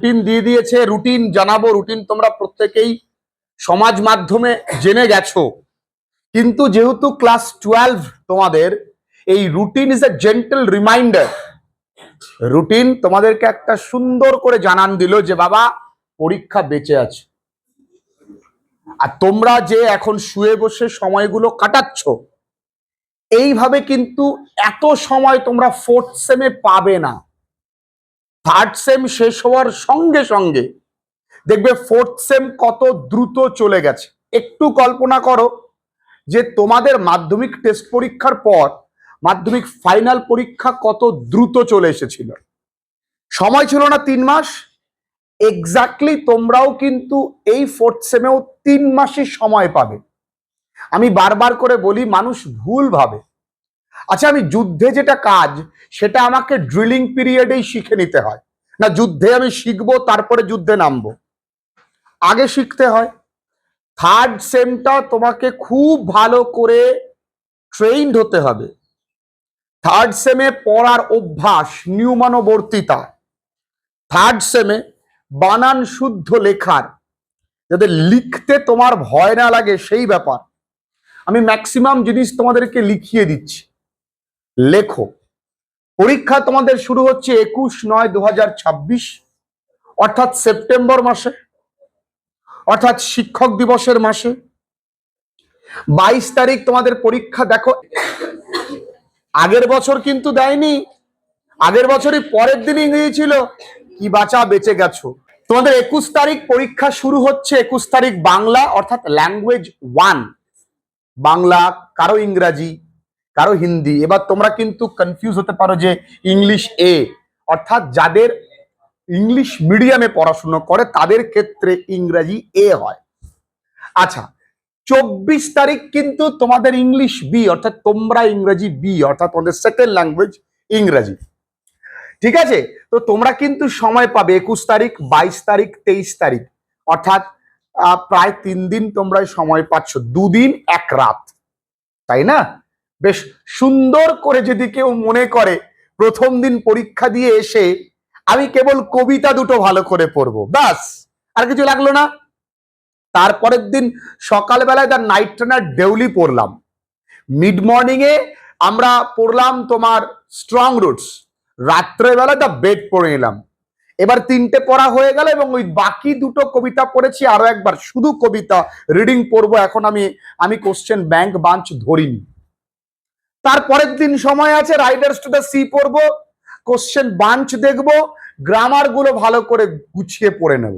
Routine দিয়ে দিয়েছে, routine জানাবো। রুটিন তোমরা প্রত্যেকেই সমাজ মাধ্যমে জেনে গেছো, কিন্তু যেহেতু ক্লাস 12 তোমাদের, এই routine is a gentle reminder. Routine তোমাদেরকে একটা সুন্দর করে জানান দিল যে বাবা পরীক্ষা বেঁচে আছে। আর তোমরা যে এখন শুয়ে বসে সময়গুলো কাটাচ্ছ, এইভাবে কিন্তু এত সময় তোমরা ফোর্থ সেমে পাবে না। থার্ড সেম শেষ হওয়ার সঙ্গে সঙ্গে দেখবে ফোর্থ সেম কত দ্রুত চলে গেছে। একটু কল্পনা করো যে তোমাদের মাধ্যমিক টেস্ট পরীক্ষার পর মাধ্যমিক ফাইনাল পরীক্ষা কত দ্রুত চলে এসেছিল। সময় ছিল না 3 মাস। এক্স্যাক্টলি তোমরাও কিন্তু এই ফোর্থ সেমেও 3 মাসই সময় পাবে। আমি বারবার করে বলি, মানুষ ভুল ভাবে আচ্ছা আমি যুদ্ধে যেটা কাজ সেটা আমাকে ড্রিলিং পিরিয়ডেই শিখে নিতে হয় না, যুদ্ধে আমি শিখবো তারপরে যুদ্ধে নামবো, আগে শিখতে হয়। থার্ড সেমটা তোমাকে খুব ভালো করে ট্রেইনড হতে হবে। থার্ড সেমে পড়ার অভ্যাস, নিয়মানুবর্তিতা। থার্ড সেমে বানান শুদ্ধ লেখার, যাতে লিখতে তোমার ভয় না লাগে সেই ব্যাপার। আমি ম্যাক্সিমাম জিনিস তোমাদেরকে লিখিয়ে দিচ্ছি, লেখো। পরীক্ষা তোমাদের শুরু হচ্ছে 21/9/2026, অর্থাৎ সেপ্টেম্বর মাসে, অর্থাৎ শিক্ষক দিবসের মাসে। 22 তারিখ তোমাদের পরীক্ষা। দেখো আগের বছর কিন্তু দেয়নি, আগের বছরই পরের দিন ইংরেজি ছিল, কি বাঁচা বেঁচে গেছো। তোমাদের 21 তারিখ পরীক্ষা শুরু হচ্ছে। 21 তারিখ বাংলা, অর্থাৎ ল্যাঙ্গুয়েজ 1, বাংলা, কারো ইংরাজি, কারো হিন্দি। এবার তোমরা কিন্তু কনফিউজ হতে পারো যে ইংলিশ এ, অর্থাৎ যাদের ইংলিশ মিডিয়ামে পড়াশোনা করে তাদের ক্ষেত্রে ইংরাজি এ হয়। আচ্ছা 24 তারিখ কিন্তু তোমাদের ইংলিশ বি, অর্থাৎ তোমরা ইংরেজি বি, অর্থাৎ তোমাদের সেকেন্ড ল্যাঙ্গুয়েজ ইংরাজি। ঠিক আছে, তো তোমরা কিন্তু সময় পাবে 21 তারিখ, 22 তারিখ, 23 তারিখ, অর্থাৎ প্রায় 3 দিন তোমরা সময় পাচ্ছ, 2 দিন 1 রাত, তাই না? বেশ সুন্দর করে যদি কেউ মনে করে প্রথম দিন পরীক্ষা দিয়ে এসে আমি কেবল কবিতা দুটো ভালো করে পড়বো, ব্যাস আর কিছু লাগলো না। তারপরের দিন সকালবেলায় তার নাইট ট্রেনার ডেউলি পড়লাম, মিড মর্নিং এ আমরা পড়লাম তোমার স্ট্রং রুটস, রাত্রেবেলা দ্য বেড পড়ে নিলাম। এবার 3টে পড়া হয়ে গেল এবং ওই বাকি 2টো কবিতা পড়েছি আরো একবার, শুধু কবিতা রিডিং পড়বো। এখন আমি কোশ্চেন ব্যাংক বাঞ্চ ধরিনি। তারপরের দিন সময় আছে, রাইডার্স টু দ্য সি পড়বো, কোশ্চেন বাঞ্চ দেখবো, গ্রামার গুলো ভালো করে গুছিয়ে পড়ে নেব।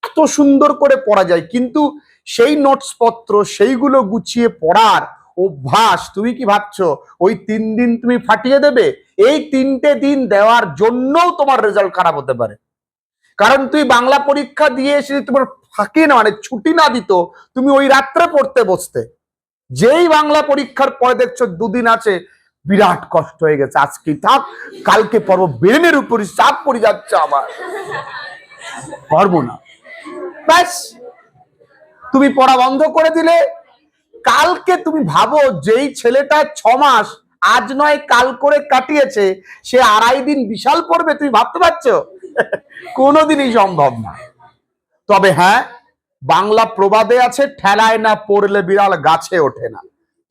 এত সুন্দর করে পড়া যায়, কিন্তু সেই নোটস পত্র সেইগুলো গুছিয়ে পড়ার অভ্যাস তুমি কি ভাবছো ওই 3 দিন তুমি ফাটিয়ে দেবে? এই 3টে দিন দেওয়ার জন্যও তোমার রেজাল্ট খারাপ হতে পারে। কারণ তুই বাংলা পরীক্ষা দিয়ে এসে তোমার ফাঁকি না, মানে ছুটি না দিত, তুমি ওই রাত্রে পড়তে বসতে। যেই বাংলা পরীক্ষার পরে দেখছো 2 দিন আছে, বিরাট কষ্ট হয়ে গেছে, আজকে থাক কালকে পড়বো, ব্রেনের উপরই চাপ পড়ে যাচ্ছে, আমার পারবো না। ব্যাস তুমি পড়া বন্ধ করে দিলে। কালকে তুমি ভাবো যেই ছেলেটা 6 মাস আজ নয় কাল করে কাটিয়েছে, সে 2.5 দিন বিশাল পড়বে, তুমি ভাবতে পারছো? কোনোদিনই সম্ভব না। তবে হ্যাঁ, বাংলা প্রবাদে আছে, ঠেলায় না পড়লে বিড়াল গাছে ওঠে না।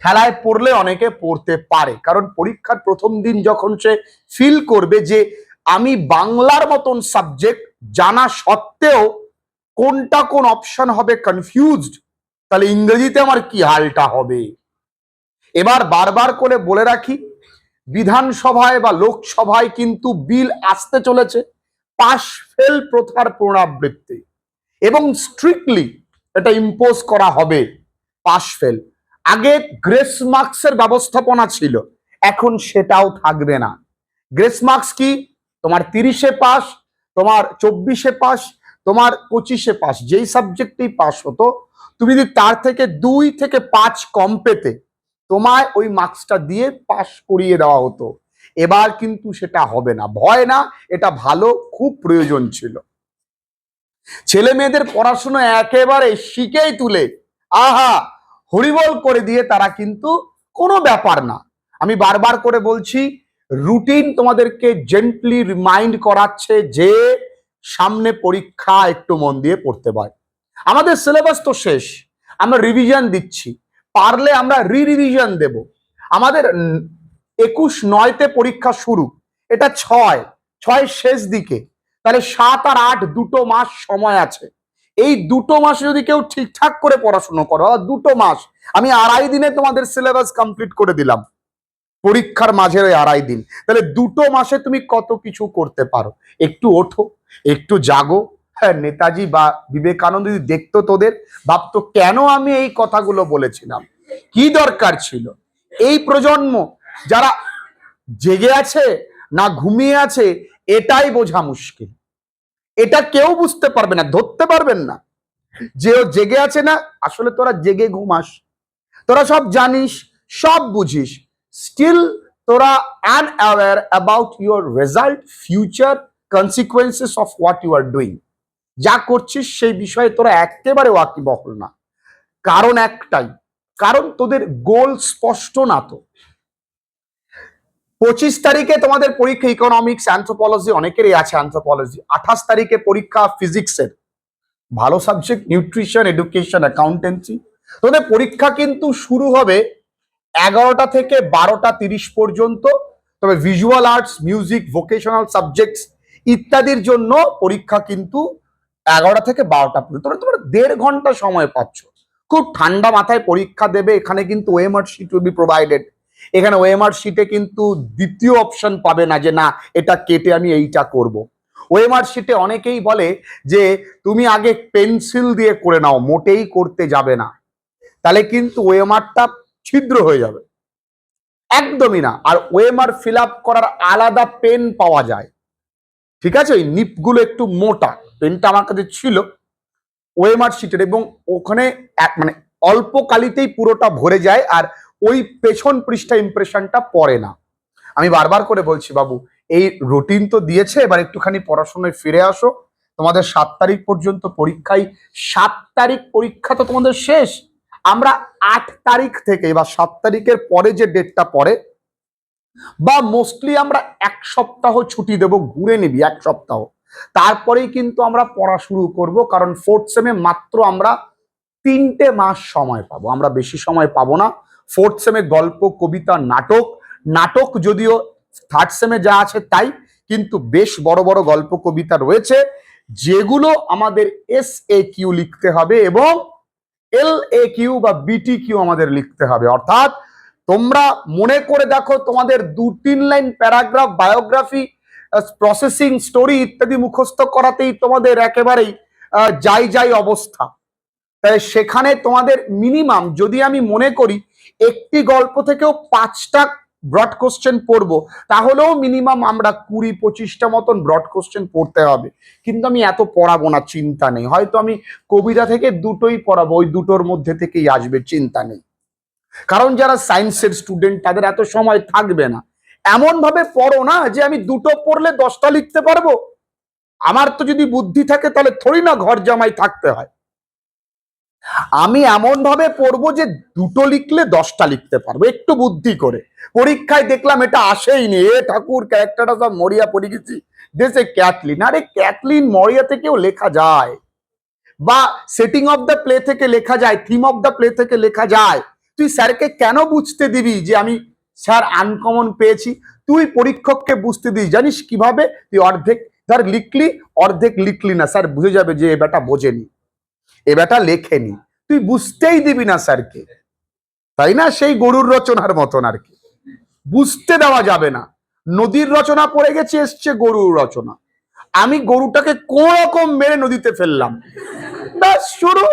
ঠেলায় পড়লে অনেকে পড়তে পারে, কারণ পরীক্ষার প্রথম দিন যখন সে ফিল করবে যে আমি বাংলার মতন সাবজেক্ট জানা সত্ত্বেও কোনটা কোন অপশন হবে কনফিউজড, তাহলে ইংরেজিতে আমার কি হালটা হবে। এবার বারবার করে বলে রাখি, বিধানসভায় বা লোকসভায় কিন্তু বিল আসতে চলেছে পাস ফেল প্রথার পুনরাবৃত্তি, এবং স্ট্রিক্টলি এটা ইম্পোজ করা হবে পাস ফেল। আগে গ্রেস মার্কসের ব্যবস্থাপনা ছিল, এখন সেটাও থাকবে না। গ্রেস মার্কস কি? তোমার 30-এ পাস, তোমার 24-এ পাস, তোমার 25-এ পাস, যেই সাবজেক্টেই পাস হতো, তুমি যদি তার থেকে 2 থেকে 5 কম পেতে তোমায় ওই মার্কসটা দিয়ে পাস করিয়ে দেওয়া হতো। এবার কিন্তু সেটা হবে না। ভয় না, এটা ভালো, খুব প্রয়োজন ছিল। ছেলে মেয়েদের পড়াশোনা একেবারে শিখেই তুলে আহা হরিবল করে দিয়ে তারা কিন্তু কোনো ব্যাপার না। আমি বারবার করে বলছি, রুটিন তোমাদেরকে জেন্টলি রিমাইন্ড করাচ্ছে যে সামনে পরীক্ষা একটু মন দিয়ে পড়তে পারে। আমাদের সিলেবাস তো শেষ, আমরা রিভিশন দিচ্ছি, পারলে আমরা রিভিশন দেব। আমাদের 21/9 পরীক্ষা শুরু, এটা 6 শেষ দিকে, তাহলে 7 আর 8 দুটো মাস সময় আছে। এই দুটো মাসে যদি কেউ ঠিকঠাক করে পড়াশোনা করো, দুটো মাস, আমি 2.5 দিনে তোমাদের সিলেবাস কমপ্লিট করে দিলাম, পরীক্ষার মাঝের ওই 2.5 দিন, তাহলে দুটো মাসে তুমি কত কিছু করতে পারো। একটু ওঠো, একটু জাগো। হ্যাঁ, নেতাজি বা বিবেকানন্দ যদি দেখতো তোদের, ভাবতো কেন আমি এই কথাগুলো বলেছিলাম, কি দরকার ছিল। এই প্রজন্ম যারা জেগে আছে না ঘুমিয়ে আছে, এটাই বোঝা মুশকিল। এটা কেউ বুঝতে পারবে না, ধরতে পারবেন না যে ও জেগে আছে না। আসলে তোরা জেগে ঘুমাস, তোরা সব জানিস, সব বুঝিস, স্টিল তোরা unaware about your result, future, consequences of what you are doing. যা করছিস সেই বিষয়ে তোরা একেবারে ওয়াকিবহল না। কারণ একটাই, কারণ তোদের গোল স্পষ্ট না। তো 25 তারিখে তোমাদের পরীক্ষা ইকোনমিক্স, অ্যানথ্রোপোলজি, অনেকেরই আছে অ্যানথ্রোপোলজি। 28 তারিখে পরীক্ষা ফিজিক্সের, ভালো সাবজেক্ট, নিউট্রিশন, এডুকেশন, অ্যাকাউন্টেন্সি। তোদের পরীক্ষা কিন্তু শুরু হবে 11টা থেকে 12টা 30 পর্যন্ত। তবে visual arts, music, vocational subjects ইত্যাদির জন্য পরীক্ষা কিন্তু 11টা থেকে 12টা পর্যন্ত। তোমরা 1.5 ঘন্টা সময় পাচ্ছ, খুব ঠান্ডা মাথায় পরীক্ষা দেবে। এখানে কিন্তু OMR sheet will be provided. এখানে ওএমআর শিটে কিন্তু দ্বিতীয় অপশন পাবে না যে না এটা কেটে আমি এইটা করব। ওএমআর শিটে অনেকেই বলে যে তুমি আগে পেন্সিল দিয়ে করে নাও, মোটেই করতে যাবে না, তাহলে কিন্তু ওএমআরটা ছিদ্র হয়ে যাবে। একদমই না। আর ওএমআর ফিল আপ করার আলাদা পেন পাওয়া যায়, ঠিক আছে? ওই নিপগুলো একটু মোটা, পেনটা আমার কাছে ছিল ওএমআর শিটের, এবং ওখানে মানে অল্প কালিতেই পুরোটা ভরে যায়, আর ওই পেছন পৃষ্ঠা ইমপ্রেশনটা পড়ে না। আমি বারবার করে বলছি বাবু, এই রুটিন তো দিয়েছে, এবার একটুখানি পড়াশোনায় ফিরে আসো। তোমাদের 7 তারিখ পর্যন্ত পরীক্ষায়, 7 তারিখ পরীক্ষা তো তোমাদের শেষ। আমরা 8 তারিখ থেকে বা 7 তারিখের পরে যে ডেটটা পড়ে, বা মোস্টলি আমরা 1 সপ্তাহ ছুটি দেব, ঘুরে নিবি 1 সপ্তাহ, তারপরেই কিন্তু আমরা পড়া শুরু করব। কারণ 4th সেমে মাত্র আমরা 3টে মাস সময় পাবো, আমরা বেশি সময় পাবো না। 4th সেমে গল্প, কবিতা, নাটক, নাটক যদিও 3rd সেমে যা আছে তাই, কিন্তু বেশ বড় বড় গল্প কবিতা রয়েছে, যেগুলো আমাদের SAQ লিখতে হবে এবং LAQ বা BTQ আমাদের লিখতে হবে। অর্থাৎ তোমরা মনে করে দেখো, তোমাদের 2-3 line paragraph, biography, processing, story ইত্যাদি মুখস্থ করাতেই তোমাদের একেবারেই যাই অবস্থা। তাই সেখানে তোমাদের মিনিমাম, যদি আমি মনে করি একটি গল্প থেকেও 5টা ব্রড কোশ্চেন পড়বো, তাহলেও মিনিমাম আমরা 20-25টা মতন ব্রড কোশ্চেন পড়তে হবে। কিন্তু আমি এত পড়াবো না, চিন্তা নেই। হয়তো আমি কবিতা থেকে 2টোই পড়াবো, ওই 2টোর মধ্যে থেকেই আসবে, চিন্তা নেই। কারণ যারা সায়েন্সের স্টুডেন্ট তাদের এত সময় থাকবে না। এমন ভাবে পড়ো না যে আমি 2টো পড়লে 10টা লিখতে পারবো। আমার তো যদি বুদ্ধি থাকে তাহলে থোড়ি না ঘর জামাই থাকতে হয়। আমি এমন ভাবে পড়বো যে 2টো লিখলে 10টা লিখতে পারবো, একটু বুদ্ধি করে। পরীক্ষায় দেখলাম এটা আসেইনি, এ ঠাকুর ক্যারেক্টারটা সব মরিয়া পড়ে গেছি, দেশে ক্যাটলিন। আরে ক্যাটলিন মরিয়া থেকেও লেখা যায়, বা সেটিং অফ দ্য প্লে থেকে লেখা যায়, থিম অফ দ্য প্লে থেকে লেখা যায়। তুই স্যারকে কেন বুঝতে দিবি যে আমি স্যার আনকমন পেয়েছি? তুই পরীক্ষককে বুঝতে দিস, জানিস কিভাবে? তুই অর্ধেক ধর লিখলি, অর্ধেক লিখলি না, স্যার বুঝে যাবে যে এ বেটা বোঝেনি, এ বেটা লেখেনি, তুই বুঝতেই দিবি না স্যারকে, তাই না? সেই গরুর রচনার মতন আর কি, বুঝতে দেওয়া যাবে না। নদীর রচনা পড়ে গেছে, এসছে গরুর রচনা, আমি গরুটাকে কোন রকম মেরে নদীতে ফেললাম, ব্যাস শুরু।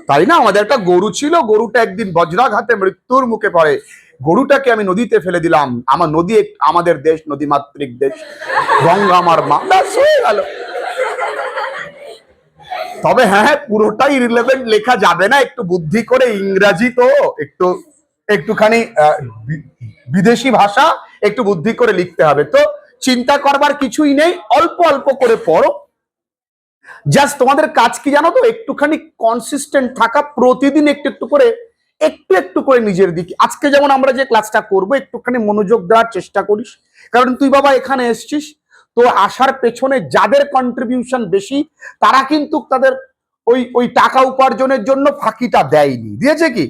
তাই না? আমাদের একটা গরু ছিল, গরুটা একদিন বজ্রাঘাতে মৃত্যুর মুখে পড়ে, গরুটাকে আমি নদীতে ফেলে দিলাম। আমার নদী, আমাদের দেশ নদীমাতৃক দেশ, গঙ্গা আমার মা, ব্যাস হয়ে গেল। তবে হ্যাঁ, পুরোটাই রিলেভেন্ট লেখা যাবে না, একটু বুদ্ধি করে, ইংরাজি তো একটুখানি বিদেশি ভাষা, একটু বুদ্ধি করে লিখতে হবে। তো চিন্তা করবার কিছুই নেই, অল্প অল্প করে পড়ো। জাস্ট তোমাদের কাজ কি জানো তো? একটুখানি কনসিস্টেন্ট থাকা, প্রতিদিন একটু একটু করে নিজের দিকে। আজকে যেমন আমরা যে ক্লাসটা করবো, একটুখানি মনোযোগ দেওয়ার চেষ্টা করিস। কারণ তুই বাবা এখানে এসছিস, তো আসার পেছনে যাদের কন্ট্রিবিউশন বেশি তারা কিন্তু তাদের ওই ওই টাকা উপার্জনের জন্য ফাঁকিটা দেয়নি, দিয়েছে কি?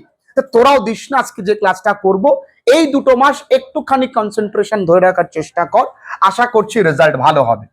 তোরাও দিস না। আজকে যে ক্লাসটা করব এই 2 মাস একটুখানি কনসেন্ট্রেশন ধরে রাখার চেষ্টা কর, আশা করছি রেজাল্ট ভালো হবে।